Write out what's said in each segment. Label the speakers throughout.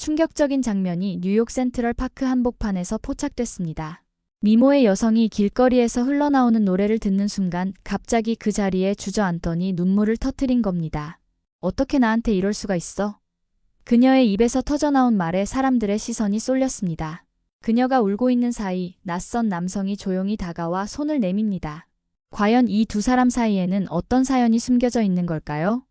Speaker 1: 충격적인 장면이 뉴욕 센트럴 파크 한복판에서 포착됐습니다. 미모의 여성이 길거리에서 흘러나오는 노래를 듣는 순간 갑자기 그 자리에 주저앉더니 눈물을 터뜨린 겁니다. 어떻게 나한테 이럴 수가 있어? 그녀의 입에서 터져나온 말에 사람들의 시선이 쏠렸습니다. 그녀가 울고 있는 사이 낯선 남성이 조용히 다가와 손을 내밉니다. 과연 이 두 사람 사이에는 어떤 사연이 숨겨져 있는 걸까요?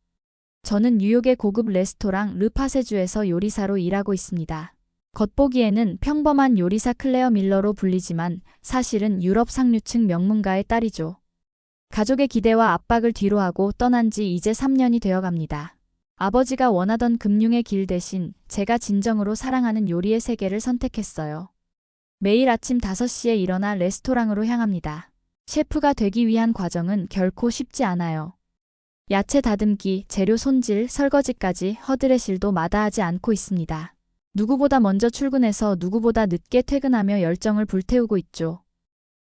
Speaker 1: 저는 뉴욕의 고급 레스토랑 르파세주에서 요리사로 일하고 있습니다. 겉보기에는 평범한 요리사 클레어 밀러로 불리지만 사실은 유럽 상류층 명문가의 딸이죠. 가족의 기대와 압박을 뒤로하고 떠난 지 이제 3년이 되어갑니다. 아버지가 원하던 금융의 길 대신 제가 진정으로 사랑하는 요리의 세계를 선택했어요. 매일 아침 5시에 일어나 레스토랑으로 향합니다. 셰프가 되기 위한 과정은 결코 쉽지 않아요. 야채 다듬기, 재료 손질, 설거지까지 허드렛일도 마다하지 않고 있습니다. 누구보다 먼저 출근해서 누구보다 늦게 퇴근하며 열정을 불태우고 있죠.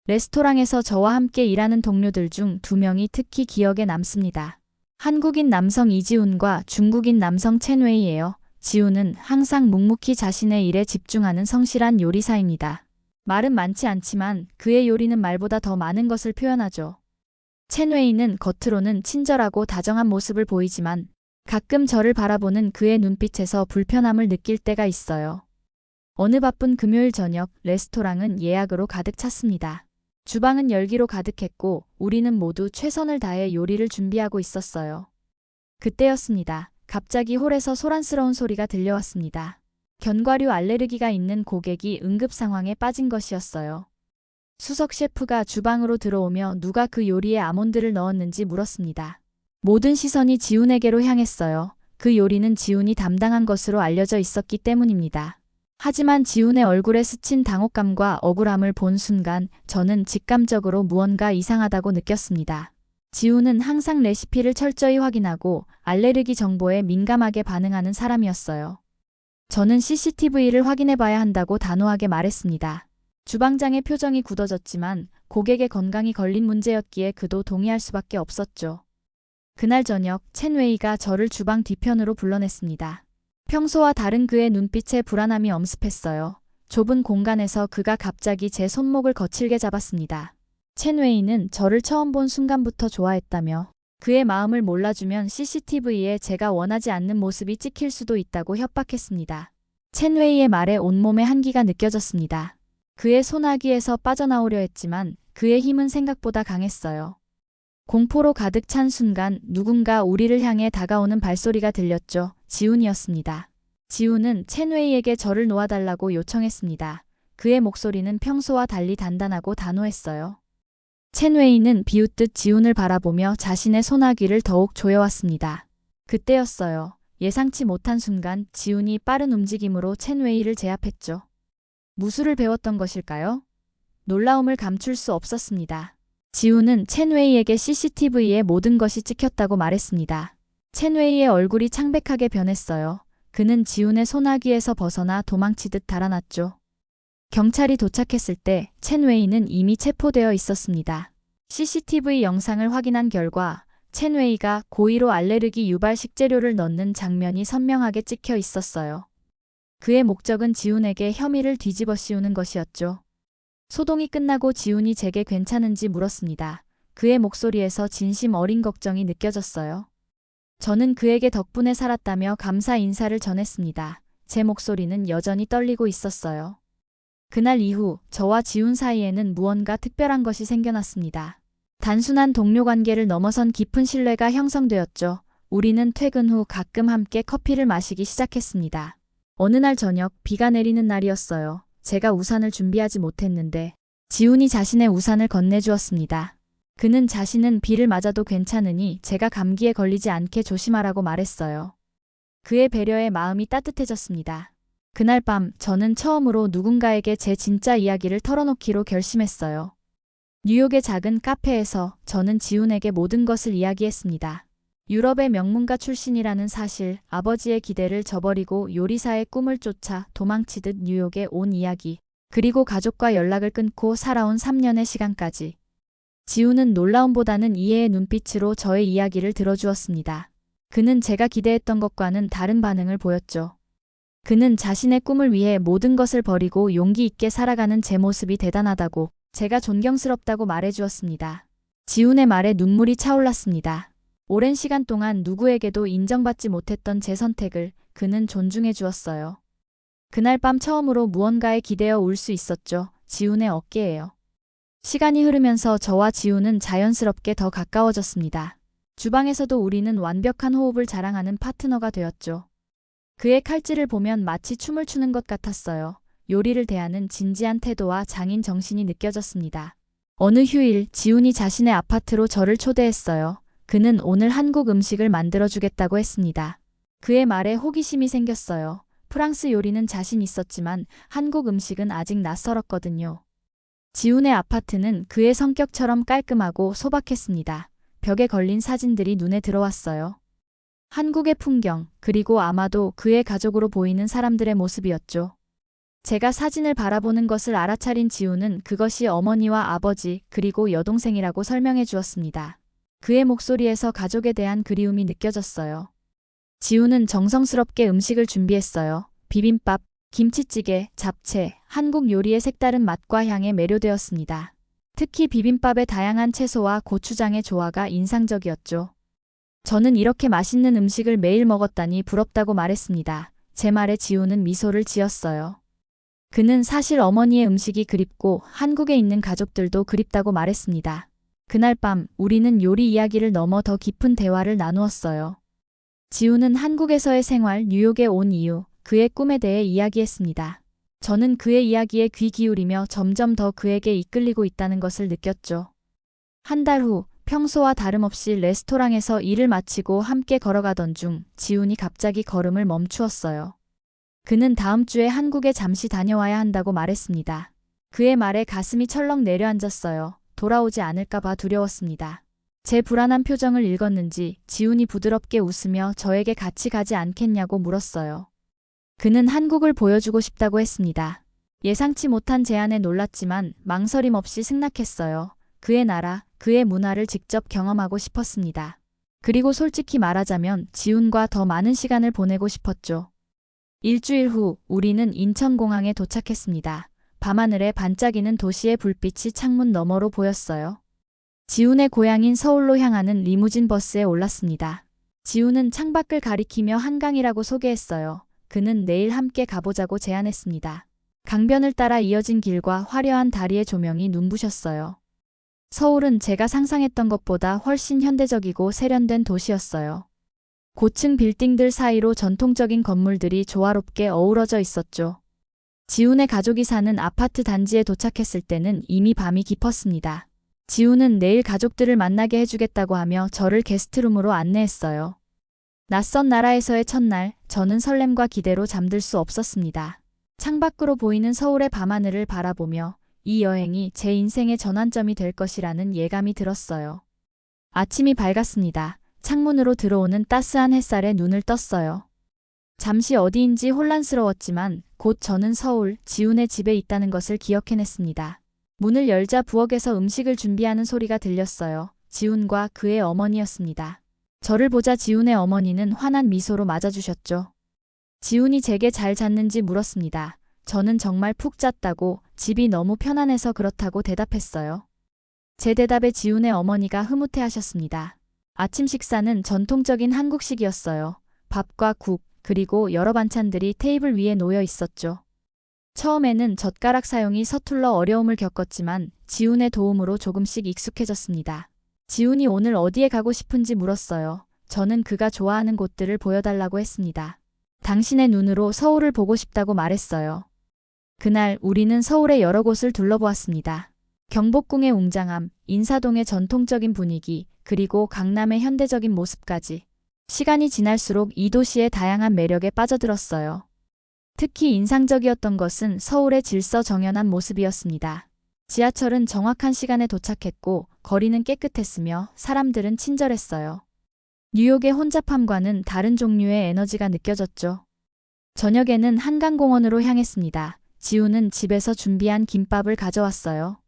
Speaker 1: 레스토랑에서 저와 함께 일하는 동료들 중 2명이 특히 기억에 남습니다. 한국인 남성 이지훈과 중국인 남성 첸웨이예요. 지훈은 항상 묵묵히 자신의 일에 집중하는 성실한 요리사입니다. 말은 많지 않지만 그의 요리는 말보다 더 많은 것을 표현하죠. 첸웨이는 겉으로는 친절하고 다정한 모습을 보이지만 가끔 저를 바라보는 그의 눈빛에서 불편함을 느낄 때가 있어요. 어느 바쁜 금요일 저녁 레스토랑은 예약으로 가득 찼습니다. 주방은 열기로 가득했고 우리는 모두 최선을 다해 요리를 준비하고 있었어요. 그때였습니다. 갑자기 홀에서 소란스러운 소리가 들려왔습니다. 견과류 알레르기가 있는 고객이 응급 상황에 빠진 것이었어요. 수석 셰프가 주방으로 들어오며 누가 그 요리에 아몬드를 넣었는지 물었습니다. 모든 시선이 지훈에게로 향했어요. 그 요리는 지훈이 담당한 것으로 알려져 있었기 때문입니다. 하지만 지훈의 얼굴에 스친 당혹감과 억울함을 본 순간 저는 직감적으로 무언가 이상하다고 느꼈습니다. 지훈은 항상 레시피를 철저히 확인하고 알레르기 정보에 민감하게 반응하는 사람이었어요. 저는 CCTV를 확인해 봐야 한다고 단호하게 말했습니다. 주방장의 표정이 굳어졌지만 고객의 건강이 걸린 문제였기에 그도 동의할 수밖에 없었죠. 그날 저녁 첸웨이가 저를 주방 뒤편으로 불러냈습니다. 평소와 다른 그의 눈빛에 불안함이 엄습했어요. 좁은 공간에서 그가 갑자기 제 손목을 거칠게 잡았습니다. 첸웨이는 저를 처음 본 순간부터 좋아했다며 그의 마음을 몰라주면 CCTV에 제가 원하지 않는 모습이 찍힐 수도 있다고 협박했습니다. 첸웨이의 말에 온몸에 한기가 느껴졌습니다. 그의 소나기에서 빠져나오려 했지만 그의 힘은 생각보다 강했어요. 공포로 가득 찬 순간 누군가 우리를 향해 다가오는 발소리가 들렸죠. 지훈이었습니다. 지훈은 첸웨이에게 저를 놓아달라고 요청했습니다. 그의 목소리는 평소와 달리 단단하고 단호했어요. 첸웨이는 비웃듯 지훈을 바라보며 자신의 소나기를 더욱 조여왔습니다. 그때였어요. 예상치 못한 순간 지훈이 빠른 움직임으로 첸웨이를 제압했죠. 무술을 배웠던 것일까요? 놀라움을 감출 수 없었습니다. 지훈은 첸웨이에게 CCTV에 모든 것이 찍혔다고 말했습니다. 첸웨이의 얼굴이 창백하게 변했어요. 그는 지훈의 소나기에서 벗어나 도망치듯 달아났죠. 경찰이 도착했을 때 첸웨이는 이미 체포되어 있었습니다. CCTV 영상을 확인한 결과 첸웨이가 고의로 알레르기 유발 식재료를 넣는 장면이 선명하게 찍혀 있었어요. 그의 목적은 지훈에게 혐의를 뒤집어 씌우는 것이었죠. 소동이 끝나고 지훈이 제게 괜찮은지 물었습니다. 그의 목소리에서 진심 어린 걱정이 느껴졌어요. 저는 그에게 덕분에 살았다며 감사 인사를 전했습니다. 제 목소리는 여전히 떨리고 있었어요. 그날 이후 저와 지훈 사이에는 무언가 특별한 것이 생겨났습니다. 단순한 동료 관계를 넘어선 깊은 신뢰가 형성되었죠. 우리는 퇴근 후 가끔 함께 커피를 마시기 시작했습니다. 어느 날 저녁 비가 내리는 날이었어요. 제가 우산을 준비하지 못했는데 지훈이 자신의 우산을 건네주었습니다. 그는 자신은 비를 맞아도 괜찮으니 제가 감기에 걸리지 않게 조심하라고 말했어요. 그의 배려에 마음이 따뜻해졌습니다. 그날 밤 저는 처음으로 누군가에게 제 진짜 이야기를 털어놓기로 결심했어요. 뉴욕의 작은 카페에서 저는 지훈에게 모든 것을 이야기했습니다. 유럽의 명문가 출신이라는 사실, 아버지의 기대를 저버리고 요리사의 꿈을 쫓아 도망치듯 뉴욕에 온 이야기, 그리고 가족과 연락을 끊고 살아온 3년의 시간까지. 지훈은 놀라움보다는 이해의 눈빛으로 저의 이야기를 들어주었습니다. 그는 제가 기대했던 것과는 다른 반응을 보였죠. 그는 자신의 꿈을 위해 모든 것을 버리고 용기 있게 살아가는 제 모습이 대단하다고, 제가 존경스럽다고 말해주었습니다. 지훈의 말에 눈물이 차올랐습니다. 오랜 시간 동안 누구에게도 인정받지 못했던 제 선택을 그는 존중해 주었어요. 그날 밤 처음으로 무언가에 기대어 울 수 있었죠. 지훈의 어깨예요. 시간이 흐르면서 저와 지훈은 자연스럽게 더 가까워졌습니다. 주방에서도 우리는 완벽한 호흡을 자랑하는 파트너가 되었죠. 그의 칼질을 보면 마치 춤을 추는 것 같았어요. 요리를 대하는 진지한 태도와 장인 정신이 느껴졌습니다. 어느 휴일, 지훈이 자신의 아파트로 저를 초대했어요. 그는 오늘 한국 음식을 만들어주겠다고 했습니다. 그의 말에 호기심이 생겼어요. 프랑스 요리는 자신 있었지만 한국 음식은 아직 낯설었거든요. 지훈의 아파트는 그의 성격처럼 깔끔하고 소박했습니다. 벽에 걸린 사진들이 눈에 들어왔어요. 한국의 풍경, 그리고 아마도 그의 가족으로 보이는 사람들의 모습이었죠. 제가 사진을 바라보는 것을 알아차린 지훈은 그것이 어머니와 아버지, 그리고 여동생이라고 설명해 주었습니다. 그의 목소리에서 가족에 대한 그리움이 느껴졌어요. 지훈은 정성스럽게 음식을 준비했어요. 비빔밥, 김치찌개, 잡채, 한국 요리의 색다른 맛과 향에 매료되었습니다. 특히 비빔밥의 다양한 채소와 고추장의 조화가 인상적이었죠. 저는 이렇게 맛있는 음식을 매일 먹었다니 부럽다고 말했습니다. 제 말에 지훈은 미소를 지었어요. 그는 사실 어머니의 음식이 그립고 한국에 있는 가족들도 그립다고 말했습니다. 그날 밤 우리는 요리 이야기를 넘어 더 깊은 대화를 나누었어요. 지훈은 한국에서의 생활, 뉴욕에 온 이유, 그의 꿈에 대해 이야기했습니다. 저는 그의 이야기에 귀 기울이며 점점 더 그에게 이끌리고 있다는 것을 느꼈죠. 한 달 후, 평소와 다름없이 레스토랑에서 일을 마치고 함께 걸어가던 중 지훈이 갑자기 걸음을 멈추었어요. 그는 다음 주에 한국에 잠시 다녀와야 한다고 말했습니다. 그의 말에 가슴이 철렁 내려앉았어요. 돌아오지 않을까 봐 두려웠습니다. 제 불안한 표정을 읽었는지 지훈이 부드럽게 웃으며 저에게 같이 가지 않겠냐고 물었어요. 그는 한국을 보여주고 싶다고 했습니다. 예상치 못한 제안에 놀랐지만 망설임 없이 승낙했어요. 그의 나라, 그의 문화를 직접 경험하고 싶었습니다. 그리고 솔직히 말하자면 지훈과 더 많은 시간을 보내고 싶었죠. 일주일 후 우리는 인천공항에 도착했습니다. 밤하늘에 반짝이는 도시의 불빛이 창문 너머로 보였어요. 지훈의 고향인 서울로 향하는 리무진 버스에 올랐습니다. 지훈은 창밖을 가리키며 한강이라고 소개했어요. 그는 내일 함께 가보자고 제안했습니다. 강변을 따라 이어진 길과 화려한 다리의 조명이 눈부셨어요. 서울은 제가 상상했던 것보다 훨씬 현대적이고 세련된 도시였어요. 고층 빌딩들 사이로 전통적인 건물들이 조화롭게 어우러져 있었죠. 지훈의 가족이 사는 아파트 단지에 도착했을 때는 이미 밤이 깊었습니다. 지훈은 내일 가족들을 만나게 해주겠다고 하며 저를 게스트룸으로 안내했어요. 낯선 나라에서의 첫날, 저는 설렘과 기대로 잠들 수 없었습니다. 창밖으로 보이는 서울의 밤하늘을 바라보며 이 여행이 제 인생의 전환점이 될 것이라는 예감이 들었어요. 아침이 밝았습니다. 창문으로 들어오는 따스한 햇살에 눈을 떴어요. 잠시 어디인지 혼란스러웠지만 곧 저는 서울, 지훈의 집에 있다는 것을 기억해냈습니다. 문을 열자 부엌에서 음식을 준비하는 소리가 들렸어요. 지훈과 그의 어머니였습니다. 저를 보자 지훈의 어머니는 환한 미소로 맞아주셨죠. 지훈이 제게 잘 잤는지 물었습니다. 저는 정말 푹 잤다고, 집이 너무 편안해서 그렇다고 대답했어요. 제 대답에 지훈의 어머니가 흐뭇해하셨습니다. 아침 식사는 전통적인 한국식이었어요. 밥과 국, 그리고 여러 반찬들이 테이블 위에 놓여 있었죠. 처음에는 젓가락 사용이 서툴러 어려움을 겪었지만 지훈의 도움으로 조금씩 익숙해졌습니다. 지훈이 오늘 어디에 가고 싶은지 물었어요. 저는 그가 좋아하는 곳들을 보여달라고 했습니다. 당신의 눈으로 서울을 보고 싶다고 말했어요. 그날 우리는 서울의 여러 곳을 둘러보았습니다. 경복궁의 웅장함, 인사동의 전통적인 분위기, 그리고 강남의 현대적인 모습까지. 시간이 지날수록 이 도시의 다양한 매력에 빠져들었어요. 특히 인상적이었던 것은 서울의 질서정연한 모습이었습니다. 지하철은 정확한 시간에 도착했고 거리는 깨끗했으며 사람들은 친절했어요. 뉴욕의 혼잡함과는 다른 종류의 에너지가 느껴졌죠. 저녁에는 한강공원으로 향했습니다. 지훈은 집에서 준비한 김밥을 가져왔어요.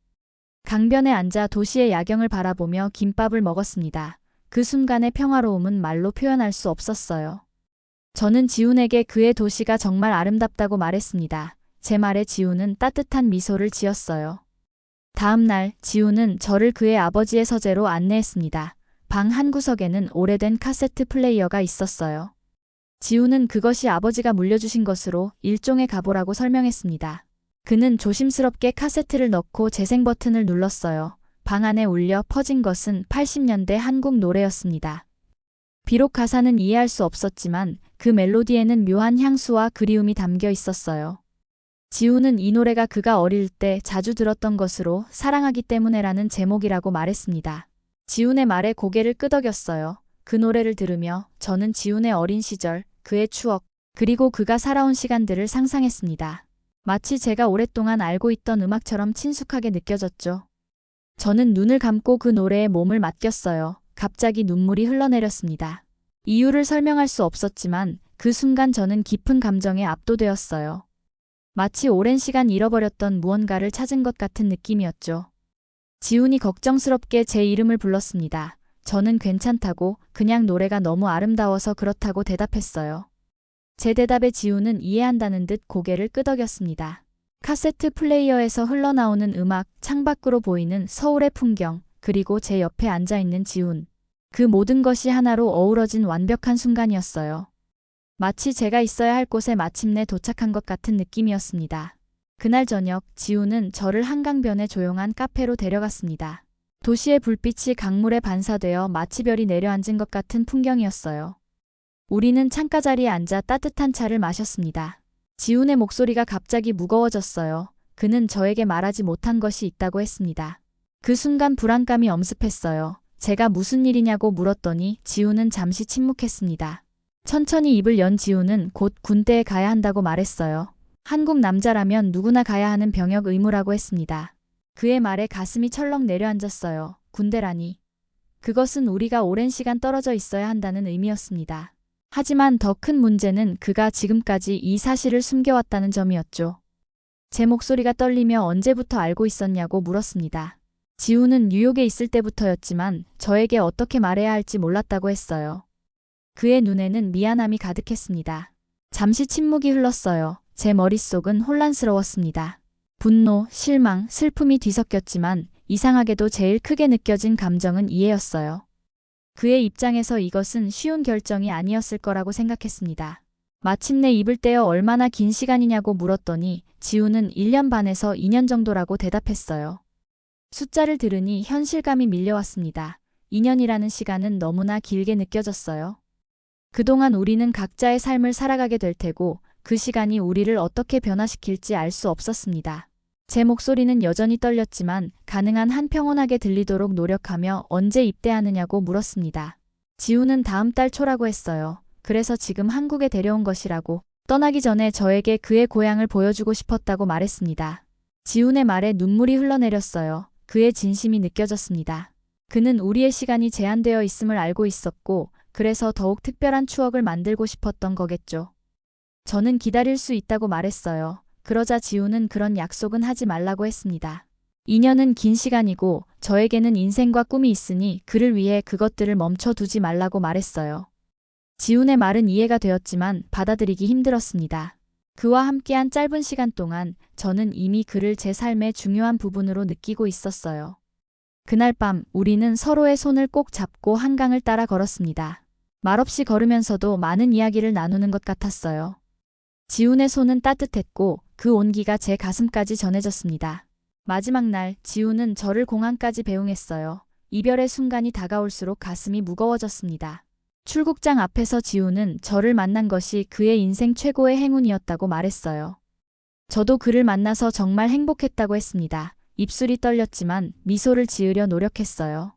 Speaker 1: 강변에 앉아 도시의 야경을 바라보며 김밥을 먹었습니다. 그 순간의 평화로움은 말로 표현할 수 없었어요. 저는 지훈에게 그의 도시가 정말 아름답다고 말했습니다. 제 말에 지훈은 따뜻한 미소를 지었어요. 다음 날 지훈은 저를 그의 아버지의 서재로 안내했습니다. 방 한구석에는 오래된 카세트 플레이어가 있었어요. 지훈은 그것이 아버지가 물려주신 것으로 일종의 가보라고 설명했습니다. 그는 조심스럽게 카세트를 넣고 재생 버튼을 눌렀어요. 방 안에 울려 퍼진 것은 80년대 한국 노래였습니다. 비록 가사는 이해할 수 없었지만 그 멜로디에는 묘한 향수와 그리움이 담겨 있었어요. 지훈은 이 노래가 그가 어릴 때 자주 들었던 것으로 사랑하기 때문에라는 제목이라고 말했습니다. 지훈의 말에 고개를 끄덕였어요. 그 노래를 들으며 저는 지훈의 어린 시절, 그의 추억, 그리고 그가 살아온 시간들을 상상했습니다. 마치 제가 오랫동안 알고 있던 음악처럼 친숙하게 느껴졌죠. 저는 눈을 감고 그 노래에 몸을 맡겼어요. 갑자기 눈물이 흘러내렸습니다. 이유를 설명할 수 없었지만 그 순간 저는 깊은 감정에 압도되었어요. 마치 오랜 시간 잃어버렸던 무언가를 찾은 것 같은 느낌이었죠. 지훈이 걱정스럽게 제 이름을 불렀습니다. 저는 괜찮다고, 그냥 노래가 너무 아름다워서 그렇다고 대답했어요. 제 대답에 지훈은 이해한다는 듯 고개를 끄덕였습니다. 카세트 플레이어에서 흘러나오는 음악, 창밖으로 보이는 서울의 풍경, 그리고 제 옆에 앉아있는 지훈. 그 모든 것이 하나로 어우러진 완벽한 순간이었어요. 마치 제가 있어야 할 곳에 마침내 도착한 것 같은 느낌이었습니다. 그날 저녁 지훈은 저를 한강변의 조용한 카페로 데려갔습니다. 도시의 불빛이 강물에 반사되어 마치 별이 내려앉은 것 같은 풍경이었어요. 우리는 창가 자리에 앉아 따뜻한 차를 마셨습니다. 지훈의 목소리가 갑자기 무거워졌어요. 그는 저에게 말하지 못한 것이 있다고 했습니다. 그 순간 불안감이 엄습했어요. 제가 무슨 일이냐고 물었더니 지훈은 잠시 침묵했습니다. 천천히 입을 연 지훈은 곧 군대에 가야 한다고 말했어요. 한국 남자라면 누구나 가야 하는 병역 의무라고 했습니다. 그의 말에 가슴이 철렁 내려앉았어요. 군대라니. 그것은 우리가 오랜 시간 떨어져 있어야 한다는 의미였습니다. 하지만 더 큰 문제는 그가 지금까지 이 사실을 숨겨왔다는 점이었죠. 제 목소리가 떨리며 언제부터 알고 있었냐고 물었습니다. 지훈은 뉴욕에 있을 때부터였지만 저에게 어떻게 말해야 할지 몰랐다고 했어요. 그의 눈에는 미안함이 가득했습니다. 잠시 침묵이 흘렀어요. 제 머릿속은 혼란스러웠습니다. 분노, 실망, 슬픔이 뒤섞였지만 이상하게도 제일 크게 느껴진 감정은 이해였어요. 그의 입장에서 이것은 쉬운 결정이 아니었을 거라고 생각했습니다. 마침내 입을 떼어 얼마나 긴 시간이냐고 물었더니 지훈은 1년 반에서 2년 정도라고 대답했어요. 숫자를 들으니 현실감이 밀려왔습니다. 2년이라는 시간은 너무나 길게 느껴졌어요. 그동안 우리는 각자의 삶을 살아가게 될 테고 그 시간이 우리를 어떻게 변화시킬지 알 수 없었습니다. 제 목소리는 여전히 떨렸지만 가능한 한 평온하게 들리도록 노력하며 언제 입대하느냐고 물었습니다. 지훈은 다음 달 초라고 했어요. 그래서 지금 한국에 데려온 것이라고. 떠나기 전에 저에게 그의 고향을 보여주고 싶었다고 말했습니다. 지훈의 말에 눈물이 흘러내렸어요. 그의 진심이 느껴졌습니다. 그는 우리의 시간이 제한되어 있음을 알고 있었고 그래서 더욱 특별한 추억을 만들고 싶었던 거겠죠. 저는 기다릴 수 있다고 말했어요. 그러자 지훈은 그런 약속은 하지 말라고 했습니다. 2년은 긴 시간이고 저에게는 인생과 꿈이 있으니 그를 위해 그것들을 멈춰두지 말라고 말했어요. 지훈의 말은 이해가 되었지만 받아들이기 힘들었습니다. 그와 함께한 짧은 시간 동안 저는 이미 그를 제 삶의 중요한 부분으로 느끼고 있었어요. 그날 밤 우리는 서로의 손을 꼭 잡고 한강을 따라 걸었습니다. 말없이 걸으면서도 많은 이야기를 나누는 것 같았어요. 지훈의 손은 따뜻했고 그 온기가 제 가슴까지 전해졌습니다. 마지막 날 지훈은 저를 공항까지 배웅했어요. 이별의 순간이 다가올수록 가슴이 무거워졌습니다. 출국장 앞에서 지훈은 저를 만난 것이 그의 인생 최고의 행운이었다고 말했어요. 저도 그를 만나서 정말 행복했다고 했습니다. 입술이 떨렸지만 미소를 지으려 노력했어요.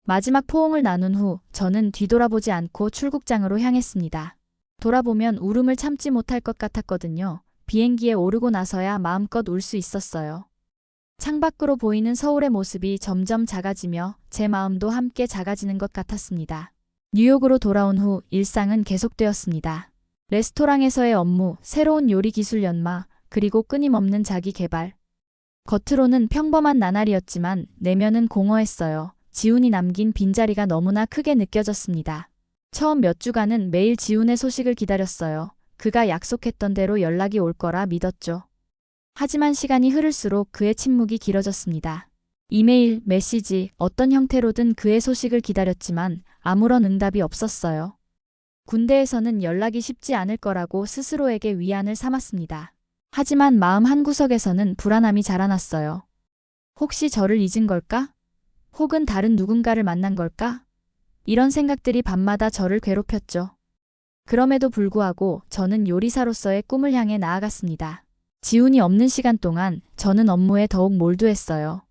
Speaker 1: 마지막 포옹을 나눈 후 저는 뒤돌아보지 않고 출국장으로 향했습니다. 돌아보면 울음을 참지 못할 것 같았거든요. 비행기에 오르고 나서야 마음껏 울 수 있었어요. 창밖으로 보이는 서울의 모습이 점점 작아지며 제 마음도 함께 작아지는 것 같았습니다. 뉴욕으로 돌아온 후 일상은 계속되었습니다. 레스토랑에서의 업무, 새로운 요리 기술 연마, 그리고 끊임없는 자기 개발. 겉으로는 평범한 나날이었지만 내면은 공허했어요. 지훈이 남긴 빈자리가 너무나 크게 느껴졌습니다. 처음 몇 주간은 매일 지훈의 소식을 기다렸어요. 그가 약속했던 대로 연락이 올 거라 믿었죠. 하지만 시간이 흐를수록 그의 침묵이 길어졌습니다. 이메일, 메시지, 어떤 형태로든 그의 소식을 기다렸지만 아무런 응답이 없었어요. 군대에서는 연락이 쉽지 않을 거라고 스스로에게 위안을 삼았습니다. 하지만 마음 한구석에서는 불안함이 자라났어요. 혹시 저를 잊은 걸까? 혹은 다른 누군가를 만난 걸까? 이런 생각들이 밤마다 저를 괴롭혔죠. 그럼에도 불구하고 저는 요리사로서의 꿈을 향해 나아갔습니다. 지훈이 없는 시간 동안 저는 업무에 더욱 몰두했어요.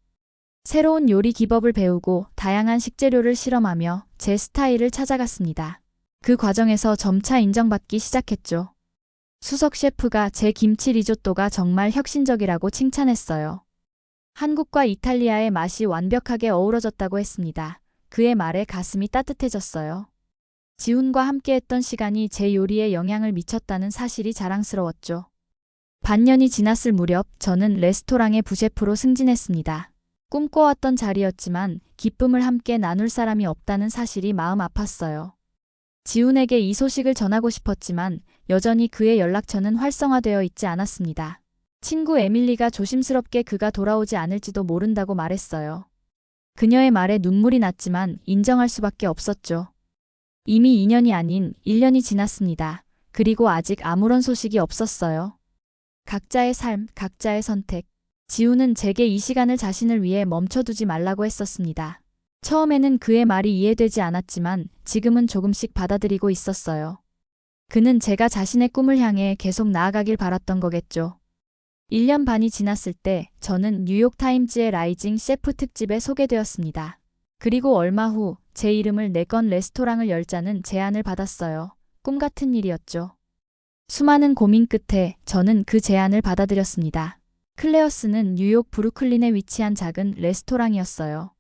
Speaker 1: 새로운 요리 기법을 배우고 다양한 식재료를 실험하며 제 스타일을 찾아갔습니다. 그 과정에서 점차 인정받기 시작했죠. 수석 셰프가 제 김치 리조또가 정말 혁신적이라고 칭찬했어요. 한국과 이탈리아의 맛이 완벽하게 어우러졌다고 했습니다. 그의 말에 가슴이 따뜻해졌어요. 지훈과 함께했던 시간이 제 요리에 영향을 미쳤다는 사실이 자랑스러웠죠. 반년이 지났을 무렵 저는 레스토랑의 부셰프로 승진했습니다. 꿈꿔왔던 자리였지만 기쁨을 함께 나눌 사람이 없다는 사실이 마음 아팠어요. 지훈에게 이 소식을 전하고 싶었지만 여전히 그의 연락처는 활성화되어 있지 않았습니다. 친구 에밀리가 조심스럽게 그가 돌아오지 않을지도 모른다고 말했어요. 그녀의 말에 눈물이 났지만 인정할 수밖에 없었죠. 이미 2년이 아닌 1년이 지났습니다. 그리고 아직 아무런 소식이 없었어요. 각자의 삶, 각자의 선택. 지훈은 제게 이 시간을 자신을 위해 멈춰두지 말라고 했었습니다. 처음에는 그의 말이 이해되지 않았지만 지금은 조금씩 받아들이고 있었어요. 그는 제가 자신의 꿈을 향해 계속 나아가길 바랐던 거겠죠. 1년 반이 지났을 때 저는 뉴욕타임즈의 라이징 셰프 특집에 소개되었습니다. 그리고 얼마 후 제 이름을 내건 레스토랑을 열자는 제안을 받았어요. 꿈 같은 일이었죠. 수많은 고민 끝에 저는 그 제안을 받아들였습니다. 클레어스는 뉴욕 브루클린에 위치한 작은 레스토랑이었어요.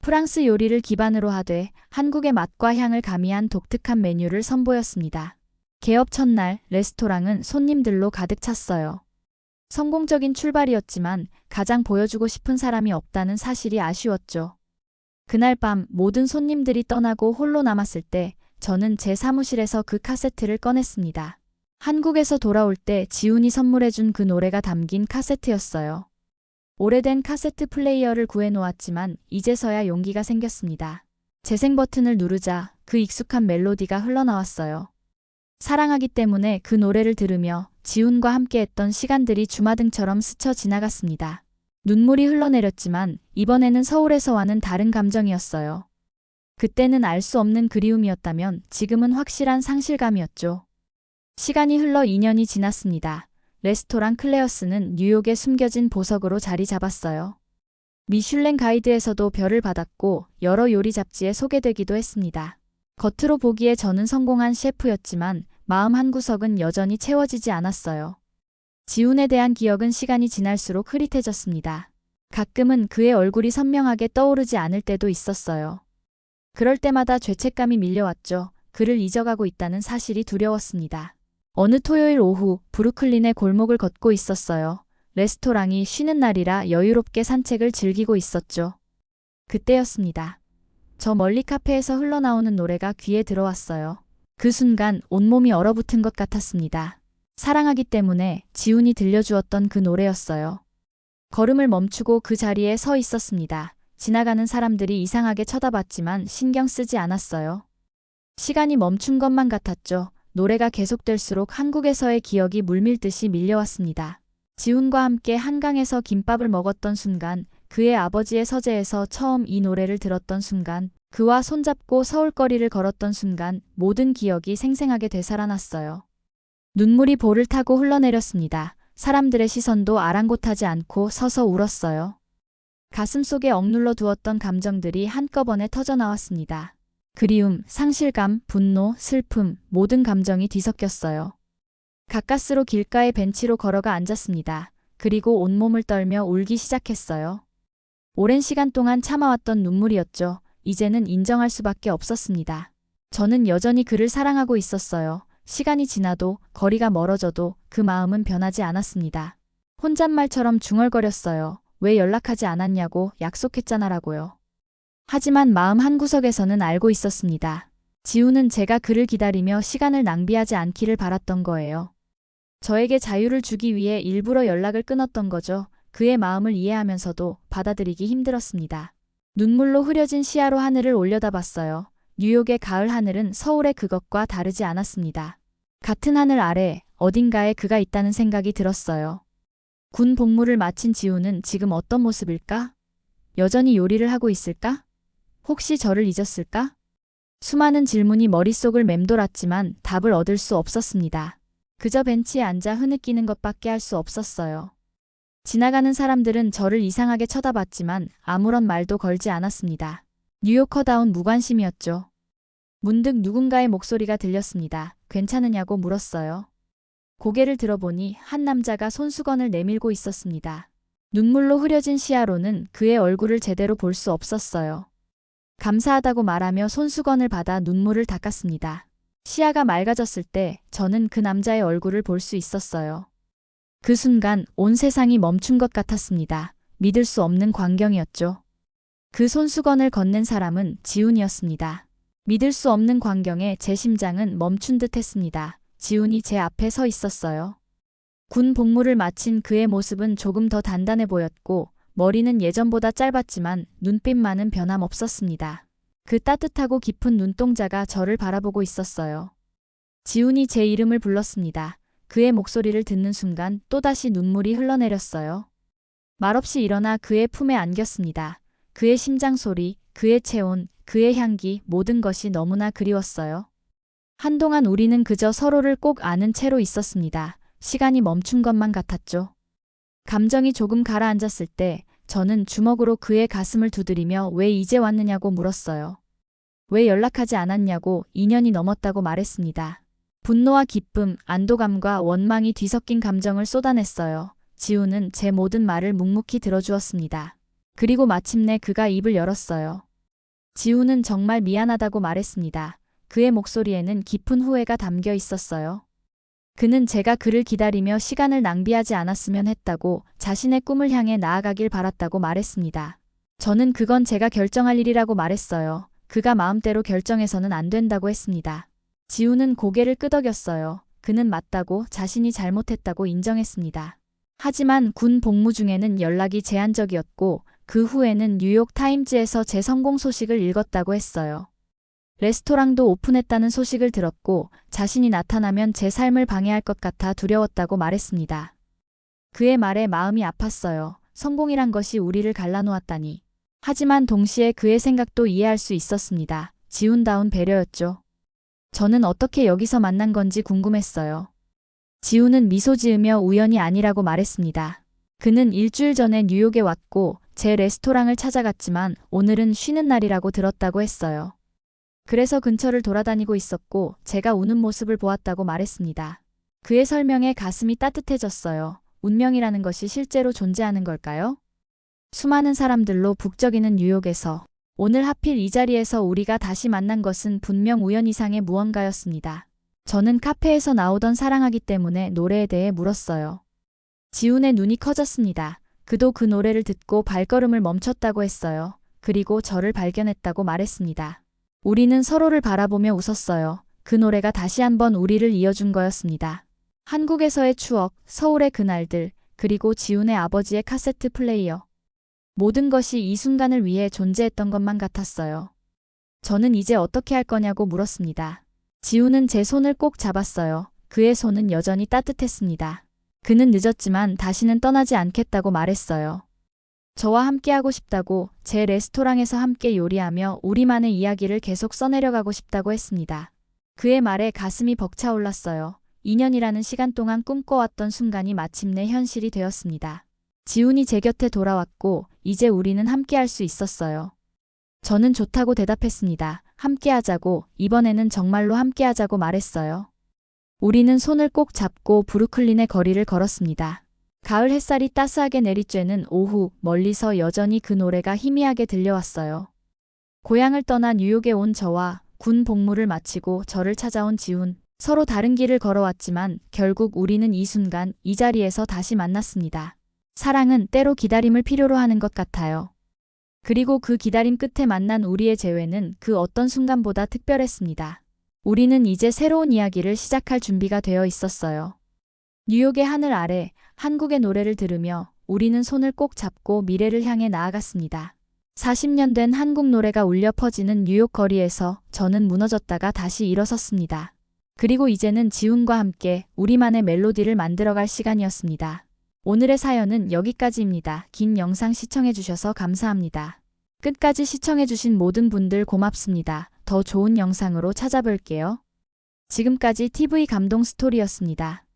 Speaker 1: 프랑스 요리를 기반으로 하되 한국의 맛과 향을 가미한 독특한 메뉴를 선보였습니다. 개업 첫날 레스토랑은 손님들로 가득 찼어요. 성공적인 출발이었지만 가장 보여주고 싶은 사람이 없다는 사실이 아쉬웠죠. 그날 밤 모든 손님들이 떠나고 홀로 남았을 때 저는 제 사무실에서 그 카세트를 꺼냈습니다. 한국에서 돌아올 때 지훈이 선물해준 그 노래가 담긴 카세트였어요. 오래된 카세트 플레이어를 구해놓았지만 이제서야 용기가 생겼습니다. 재생 버튼을 누르자 그 익숙한 멜로디가 흘러나왔어요. 사랑하기 때문에 그 노래를 들으며 지훈과 함께했던 시간들이 주마등처럼 스쳐 지나갔습니다. 눈물이 흘러내렸지만 이번에는 서울에서와는 다른 감정이었어요. 그때는 알 수 없는 그리움이었다면 지금은 확실한 상실감이었죠. 시간이 흘러 2년이 지났습니다. 레스토랑 클레어스는 뉴욕에 숨겨진 보석으로 자리 잡았어요. 미슐랭 가이드에서도 별을 받았고 여러 요리 잡지에 소개되기도 했습니다. 겉으로 보기에 저는 성공한 셰프였지만 마음 한구석은 여전히 채워지지 않았어요. 지훈에 대한 기억은 시간이 지날수록 흐릿해졌습니다. 가끔은 그의 얼굴이 선명하게 떠오르지 않을 때도 있었어요. 그럴 때마다 죄책감이 밀려왔죠. 그를 잊어가고 있다는 사실이 두려웠습니다. 어느 토요일 오후 브루클린의 골목을 걷고 있었어요. 레스토랑이 쉬는 날이라 여유롭게 산책을 즐기고 있었죠. 그때였습니다. 저 멀리 카페에서 흘러나오는 노래가 귀에 들어왔어요. 그 순간 온몸이 얼어붙은 것 같았습니다. 사랑하기 때문에 지훈이 들려주었던 그 노래였어요. 걸음을 멈추고 그 자리에 서 있었습니다. 지나가는 사람들이 이상하게 쳐다봤지만 신경 쓰지 않았어요. 시간이 멈춘 것만 같았죠. 노래가 계속될수록 한국에서의 기억이 물밀듯이 밀려왔습니다. 지훈과 함께 한강에서 김밥을 먹었던 순간, 그의 아버지의 서재에서 처음 이 노래를 들었던 순간, 그와 손잡고 서울거리를 걸었던 순간 모든 기억이 생생하게 되살아났어요. 눈물이 볼을 타고 흘러내렸습니다. 사람들의 시선도 아랑곳하지 않고 서서 울었어요. 가슴속에 억눌러 두었던 감정들이 한꺼번에 터져나왔습니다. 그리움, 상실감, 분노, 슬픔, 모든 감정이 뒤섞였어요. 가까스로 길가의 벤치로 걸어가 앉았습니다. 그리고 온몸을 떨며 울기 시작했어요. 오랜 시간 동안 참아왔던 눈물이었죠. 이제는 인정할 수밖에 없었습니다. 저는 여전히 그를 사랑하고 있었어요. 시간이 지나도, 거리가 멀어져도 그 마음은 변하지 않았습니다. 혼잣말처럼 중얼거렸어요. 왜 연락하지 않았냐고, 약속했잖아라고요. 하지만 마음 한구석에서는 알고 있었습니다. 지우는 제가 그를 기다리며 시간을 낭비하지 않기를 바랐던 거예요. 저에게 자유를 주기 위해 일부러 연락을 끊었던 거죠. 그의 마음을 이해하면서도 받아들이기 힘들었습니다. 눈물로 흐려진 시야로 하늘을 올려다봤어요. 뉴욕의 가을 하늘은 서울의 그것과 다르지 않았습니다. 같은 하늘 아래 어딘가에 그가 있다는 생각이 들었어요. 군 복무를 마친 지우는 지금 어떤 모습일까? 여전히 요리를 하고 있을까? 혹시 저를 잊었을까? 수많은 질문이 머릿속을 맴돌았지만 답을 얻을 수 없었습니다. 그저 벤치에 앉아 흐느끼는 것밖에 할 수 없었어요. 지나가는 사람들은 저를 이상하게 쳐다봤지만 아무런 말도 걸지 않았습니다. 뉴요커다운 무관심이었죠. 문득 누군가의 목소리가 들렸습니다. 괜찮으냐고 물었어요. 고개를 들어보니 한 남자가 손수건을 내밀고 있었습니다. 눈물로 흐려진 시야로는 그의 얼굴을 제대로 볼 수 없었어요. 감사하다고 말하며 손수건을 받아 눈물을 닦았습니다. 시야가 맑아졌을 때 저는 그 남자의 얼굴을 볼 수 있었어요. 그 순간 온 세상이 멈춘 것 같았습니다. 믿을 수 없는 광경이었죠. 그 손수건을 건넨 사람은 지훈이었습니다. 믿을 수 없는 광경에 제 심장은 멈춘 듯 했습니다. 지훈이 제 앞에 서 있었어요. 군 복무를 마친 그의 모습은 조금 더 단단해 보였고 머리는 예전보다 짧았지만 눈빛만은 변함없었습니다. 그 따뜻하고 깊은 눈동자가 저를 바라보고 있었어요. 지훈이 제 이름을 불렀습니다. 그의 목소리를 듣는 순간 또다시 눈물이 흘러내렸어요. 말없이 일어나 그의 품에 안겼습니다. 그의 심장 소리, 그의 체온, 그의 향기 모든 것이 너무나 그리웠어요. 한동안 우리는 그저 서로를 꼭 아는 채로 있었습니다. 시간이 멈춘 것만 같았죠. 감정이 조금 가라앉았을 때 저는 주먹으로 그의 가슴을 두드리며 왜 이제 왔느냐고 물었어요. 왜 연락하지 않았냐고 2년이 넘었다고 말했습니다. 분노와 기쁨, 안도감과 원망이 뒤섞인 감정을 쏟아냈어요. 지훈은 제 모든 말을 묵묵히 들어주었습니다. 그리고 마침내 그가 입을 열었어요. 지훈은 정말 미안하다고 말했습니다. 그의 목소리에는 깊은 후회가 담겨 있었어요. 그는 제가 그를 기다리며 시간을 낭비하지 않았으면 했다고 자신의 꿈을 향해 나아가길 바랐다고 말했습니다. 저는 그건 제가 결정할 일이라고 말했어요. 그가 마음대로 결정해서는 안 된다고 했습니다. 지훈은 고개를 끄덕였어요. 그는 맞다고 자신이 잘못했다고 인정했습니다. 하지만 군 복무 중에는 연락이 제한적이었고 그 후에는 뉴욕 타임즈에서 제 성공 소식을 읽었다고 했어요. 레스토랑도 오픈했다는 소식을 들었고 자신이 나타나면 제 삶을 방해할 것 같아 두려웠다고 말했습니다. 그의 말에 마음이 아팠어요. 성공이란 것이 우리를 갈라놓았다니. 하지만 동시에 그의 생각도 이해할 수 있었습니다. 지훈다운 배려였죠. 저는 어떻게 여기서 만난 건지 궁금했어요. 지훈은 미소 지으며 우연이 아니라고 말했습니다. 그는 일주일 전에 뉴욕에 왔고 제 레스토랑을 찾아갔지만 오늘은 쉬는 날이라고 들었다고 했어요. 그래서 근처를 돌아다니고 있었고 제가 우는 모습을 보았다고 말했습니다. 그의 설명에 가슴이 따뜻해졌어요. 운명이라는 것이 실제로 존재하는 걸까요? 수많은 사람들로 북적이는 뉴욕에서 오늘 하필 이 자리에서 우리가 다시 만난 것은 분명 우연 이상의 무언가였습니다. 저는 카페에서 나오던 사랑하기 때문에 노래에 대해 물었어요. 지훈의 눈이 커졌습니다. 그도 그 노래를 듣고 발걸음을 멈췄다고 했어요. 그리고 저를 발견했다고 말했습니다. 우리는 서로를 바라보며 웃었어요. 그 노래가 다시 한번 우리를 이어준 거였습니다. 한국에서의 추억, 서울의 그날들, 그리고 지훈의 아버지의 카세트 플레이어. 모든 것이 이 순간을 위해 존재했던 것만 같았어요. 저는 이제 어떻게 할 거냐고 물었습니다. 지훈은 제 손을 꼭 잡았어요. 그의 손은 여전히 따뜻했습니다. 그는 늦었지만 다시는 떠나지 않겠다고 말했어요. 저와 함께하고 싶다고, 제 레스토랑에서 함께 요리하며 우리만의 이야기를 계속 써내려가고 싶다고 했습니다. 그의 말에 가슴이 벅차올랐어요. 2년이라는 시간 동안 꿈꿔왔던 순간이 마침내 현실이 되었습니다. 지훈이 제 곁에 돌아왔고 이제 우리는 함께할 수 있었어요. 저는 좋다고 대답했습니다. 함께하자고, 이번에는 정말로 함께하자고 말했어요. 우리는 손을 꼭 잡고 브루클린의 거리를 걸었습니다. 가을 햇살이 따스하게 내리쬐는 오후, 멀리서 여전히 그 노래가 희미하게 들려왔어요. 고향을 떠나 뉴욕에 온 저와 군 복무를 마치고 저를 찾아온 지훈. 서로 다른 길을 걸어왔지만 결국 우리는 이 순간 이 자리에서 다시 만났습니다. 사랑은 때로 기다림을 필요로 하는 것 같아요. 그리고 그 기다림 끝에 만난 우리의 재회는 그 어떤 순간보다 특별했습니다. 우리는 이제 새로운 이야기를 시작할 준비가 되어 있었어요. 뉴욕의 하늘 아래 한국의 노래를 들으며 우리는 손을 꼭 잡고 미래를 향해 나아갔습니다. 40년 된 한국 노래가 울려 퍼지는 뉴욕 거리에서 저는 무너졌다가 다시 일어섰습니다. 그리고 이제는 지훈과 함께 우리만의 멜로디를 만들어갈 시간이었습니다. 오늘의 사연은 여기까지입니다. 긴 영상 시청해주셔서 감사합니다. 끝까지 시청해주신 모든 분들 고맙습니다. 더 좋은 영상으로 찾아뵐게요. 지금까지 TV 감동 스토리였습니다.